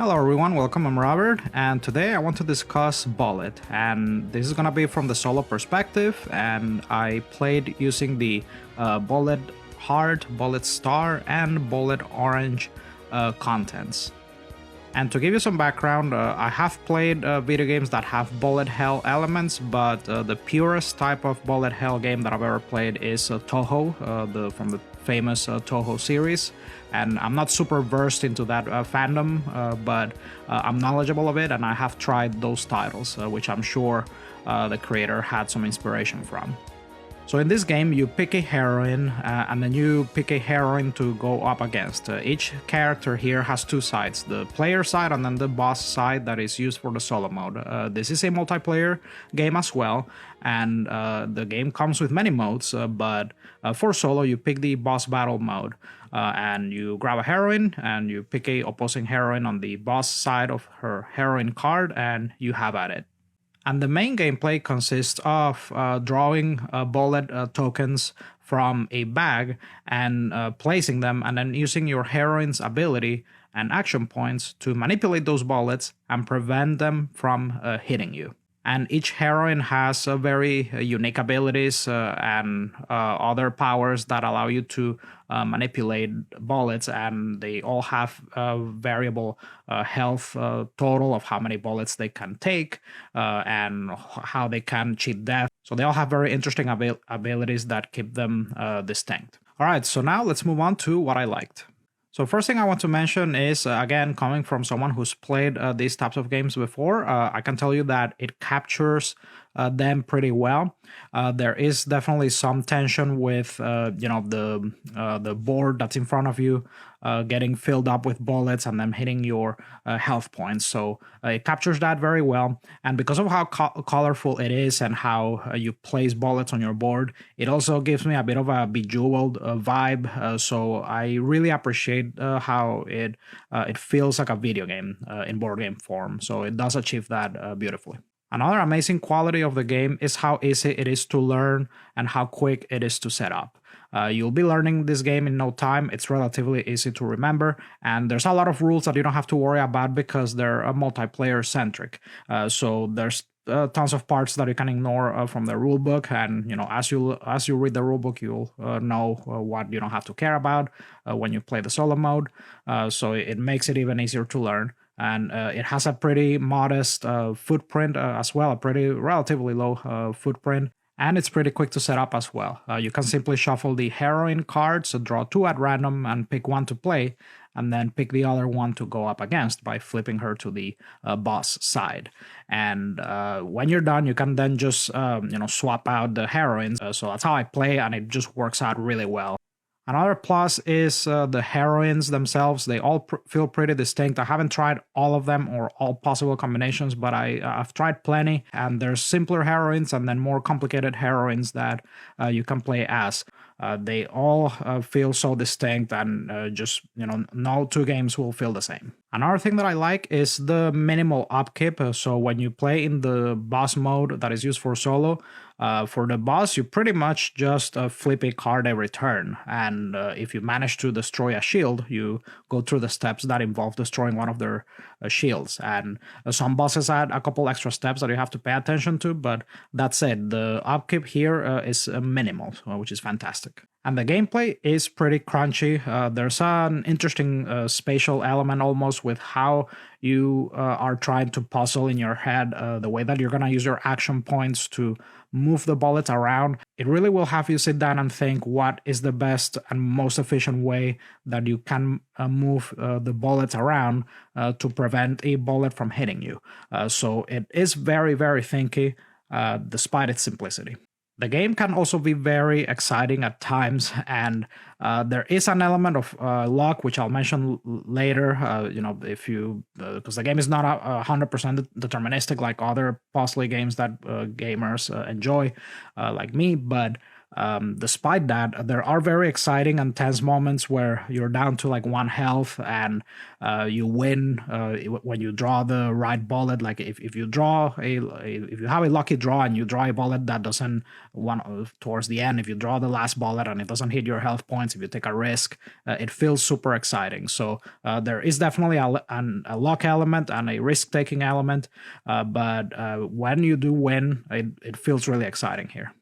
Hello everyone, welcome, I'm Robert, and today I want to discuss Bullet, and this is gonna be from the solo perspective, and I played using the Bullet Heart, Bullet Star, and Bullet Orange contents. And to give you some background, I have played video games that have bullet hell elements, but the purest type of bullet hell game that I've ever played is Touhou, from the famous Touhou series. And I'm not super versed into that fandom, but I'm knowledgeable of it, and I have tried those titles, which I'm sure the creator had some inspiration from. So in this game, you pick a heroine, and then you pick a heroine to go up against. Each character here has two sides, the player side and then the boss side that is used for the solo mode. This is a multiplayer game as well, and the game comes with many modes, but for solo, you pick the boss battle mode. And you grab a heroine, and you pick a opposing heroine on the boss side of her heroine card, and you have at it. And the main gameplay consists of drawing bullet tokens from a bag and placing them, and then using your heroine's ability and action points to manipulate those bullets and prevent them from hitting you. And each heroine has very unique abilities and other powers that allow you to manipulate bullets, and they all have a variable health total of how many bullets they can take and how they can cheat death. So they all have very interesting abilities that keep them distinct. All right, so now let's move on to what I liked. So first thing I want to mention is, again, coming from someone who's played these types of games before, I can tell you that it captures them pretty well. There is definitely some tension with, the board that's in front of you getting filled up with bullets and then hitting your health points. So it captures that very well. And because of how colorful it is and how you place bullets on your board, it also gives me a bit of a bejeweled vibe. So I really appreciate how it feels like a video game in board game form. So it does achieve that beautifully. Another amazing quality of the game is how easy it is to learn and how quick it is to set up. You'll be learning this game in no time. It's relatively easy to remember, and there's a lot of rules that you don't have to worry about because they're multiplayer centric. So there's tons of parts that you can ignore from the rulebook, and as you read the rulebook, you'll know what you don't have to care about when you play the solo mode. So it makes it even easier to learn. And it has a pretty modest footprint as well, a pretty relatively low footprint, and it's pretty quick to set up as well. You can simply shuffle the heroine cards, so draw two at random and pick one to play, and then pick the other one to go up against by flipping her to the boss side. And when you're done, you can then just swap out the heroines. So that's how I play, and it just works out really well. Another plus is the heroines themselves. They all feel pretty distinct. I haven't tried all of them or all possible combinations, but I've tried plenty. And there's simpler heroines and then more complicated heroines that you can play as. They all feel so distinct, and no two games will feel the same. Another thing that I like is the minimal upkeep. So when you play in the boss mode that is used for solo, for the boss, you pretty much just flip a card every turn. And if you manage to destroy a shield, you go through the steps that involve destroying one of their shields. And some bosses add a couple extra steps that you have to pay attention to, but that's it. The upkeep here is minimal, which is fantastic. And the gameplay is pretty crunchy. There's an interesting spatial element almost with how you are trying to puzzle in your head the way that you're going to use your action points to move the bullets around. It really will have you sit down and think what is the best and most efficient way that you can move the bullets around to prevent a bullet from hitting you. So it is very, very thinky despite its simplicity. The game can also be very exciting at times, and there is an element of luck, which I'll mention later. If you because the game is not 100% deterministic like other puzzle games that gamers enjoy, like me, but Despite that, there are very exciting and tense moments where you're down to like 1 health and you win when you draw the right bullet. Like if you draw if you have a lucky draw and you draw a bullet that doesn't towards the end, if you draw the last bullet and it doesn't hit your health points, if you take a risk, it feels super exciting. So there is definitely a luck element and a risk taking element, but when you do win, it feels really exciting here.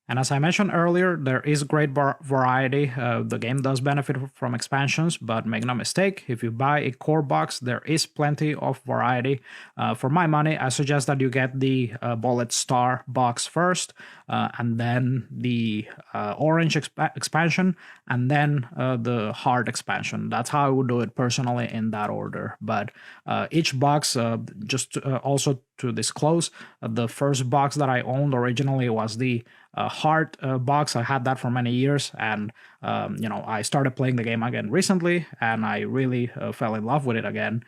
And as I mentioned earlier, there is great variety. The game does benefit from expansions, but make no mistake, if you buy a core box, there is plenty of variety. For my money, I suggest that you get the Bullet Star box first, and then the Orange expansion, and then the Heart expansion. That's how I would do it personally in that order. But each box, also to disclose, the first box that I owned originally was the Heart box. I had that for many years, and I started playing the game again recently, and I really fell in love with it again.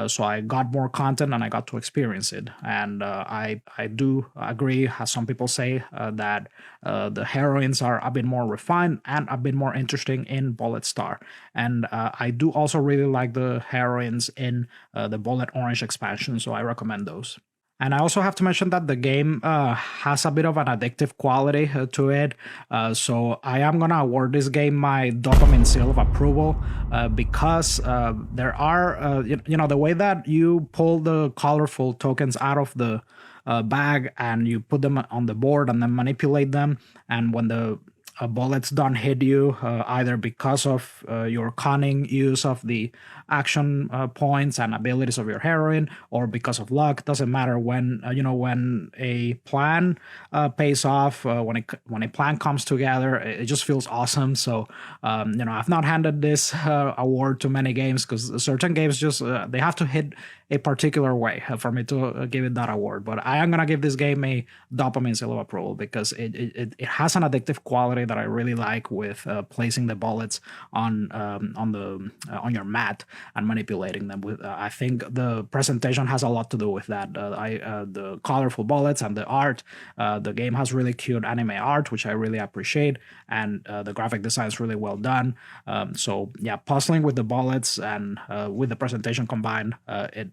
So I got more content and I got to experience it. And I do agree, as some people say, that the heroines are a bit more refined and a bit more interesting in Bullet Star. And I do also really like the heroines in the Bullet Orange expansion, so I recommend those. And I also have to mention that the game has a bit of an addictive quality to it. So I am going to award this game my dopamine seal of approval because there are, the way that you pull the colorful tokens out of the bag and you put them on the board and then manipulate them. And when the bullets don't hit you, either because of your cunning use of the action points and abilities of your heroine, or because of luck. Doesn't matter. When when a plan pays off, when a plan comes together, it just feels awesome. So I've not handed this award to many games because certain games just they have to hit a particular way for me to give it that award. But I am gonna give this game a dopamine seal of approval because it has an addictive quality that I really like with placing the bullets on your mat and manipulating them with. I think the presentation has a lot to do with that. The colorful bullets and the art. The game has really cute anime art, which I really appreciate, and the graphic design is really well done. So yeah, puzzling with the bullets and with the presentation combined,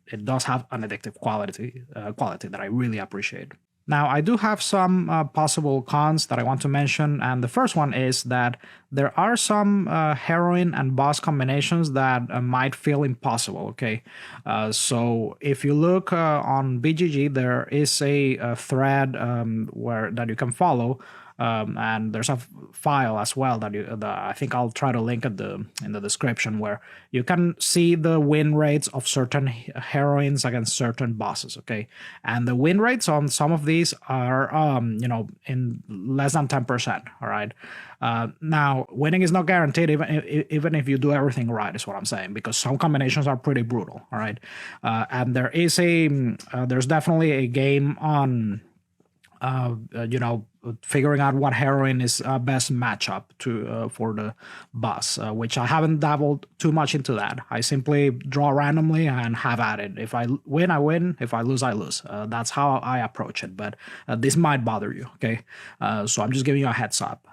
it does have an addictive quality that I really appreciate. Now, I do have some possible cons that I want to mention, and the first one is that there are some heroine and boss combinations that might feel impossible, okay? So if you look on BGG, there is a thread that you can follow, and there's a file as well that I think I'll try to link in the description, where you can see the win rates of certain heroines against certain bosses. Okay, and the win rates on some of these are in less than 10%. All right. Now, winning is not guaranteed, even if you do everything right, is what I'm saying, because some combinations are pretty brutal. All right, and there's definitely a game on figuring out what heroine is best matchup for the boss, which I haven't dabbled too much into that. I simply draw randomly and have at it. If I win, I win. If I lose, I lose. That's how I approach it. But this might bother you, okay? So I'm just giving you a heads up.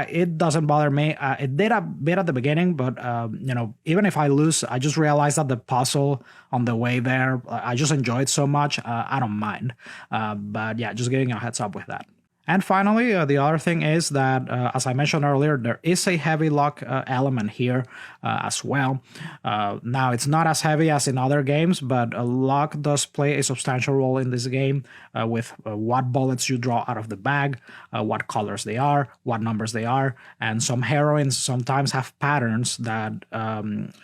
It doesn't bother me. It did a bit at the beginning, but even if I lose, I just realized that the puzzle on the way there, I just enjoy it so much. I don't mind. But yeah, just giving you a heads up with that. And finally, the other thing is that, as I mentioned earlier, there is a heavy luck element here as well. Now, it's not as heavy as in other games, but luck does play a substantial role in this game with what bullets you draw out of the bag, what colors they are, what numbers they are. And some heroines sometimes have patterns that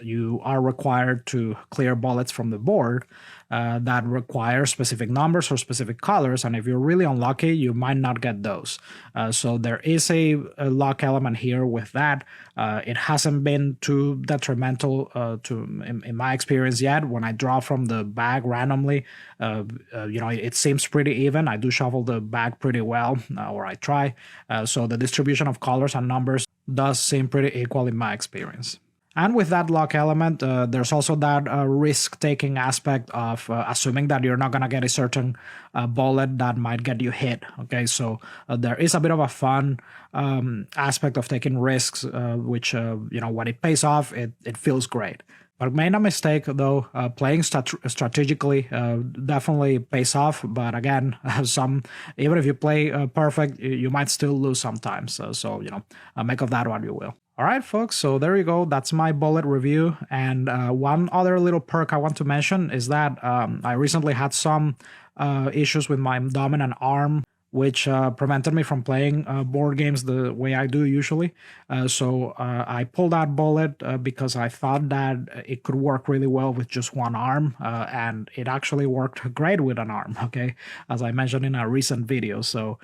you are required to clear bullets from the board. That require specific numbers or specific colors, and if you're really unlucky, you might not get those. So there is a luck element here with that. It hasn't been too detrimental in my experience yet. When I draw from the bag randomly, it seems pretty even. I do shuffle the bag pretty well, or I try. So the distribution of colors and numbers does seem pretty equal in my experience. And with that luck element, there's also that risk-taking aspect of assuming that you're not gonna get a certain bullet that might get you hit. Okay, so there is a bit of a fun aspect of taking risks, which when it pays off, it feels great. But make no mistake, though, playing strategically definitely pays off. But again, even if you play perfect, you might still lose sometimes. So make of that what you will. All right, folks, so there you go. That's my bullet review. And one other little perk I want to mention is that I recently had some issues with my dominant arm, which prevented me from playing board games the way I do usually. So I pulled that bullet because I thought that it could work really well with just one arm, and it actually worked great with an arm, okay, as I mentioned in a recent video. So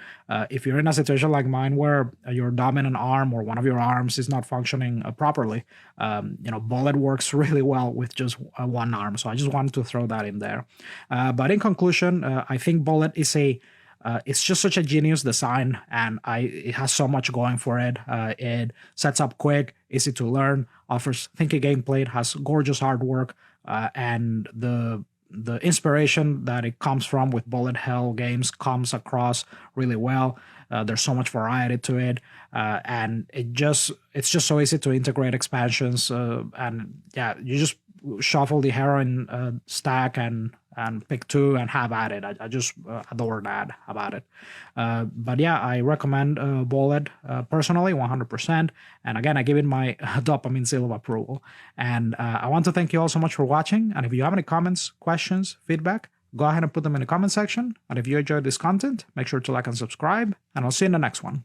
if you're in a situation like mine where your dominant arm or one of your arms is not functioning properly, bullet works really well with just one arm. So I just wanted to throw that in there. But in conclusion, I think bullet is it's just such a genius design, and it has so much going for it. It sets up quick, easy to learn, offers thinky gameplay, it has gorgeous artwork, and the inspiration that it comes from with bullet hell games comes across really well. There's so much variety to it, and it's just so easy to integrate expansions. And yeah, you just shuffle the heroine stack and pick two and have at it. I just adore that about it. But yeah, I recommend Bullet personally 100%. And again, I give it my dopamine seal of approval. And I want to thank you all so much for watching. And if you have any comments, questions, feedback, go ahead and put them in the comment section. And if you enjoyed this content, make sure to like and subscribe. And I'll see you in the next one.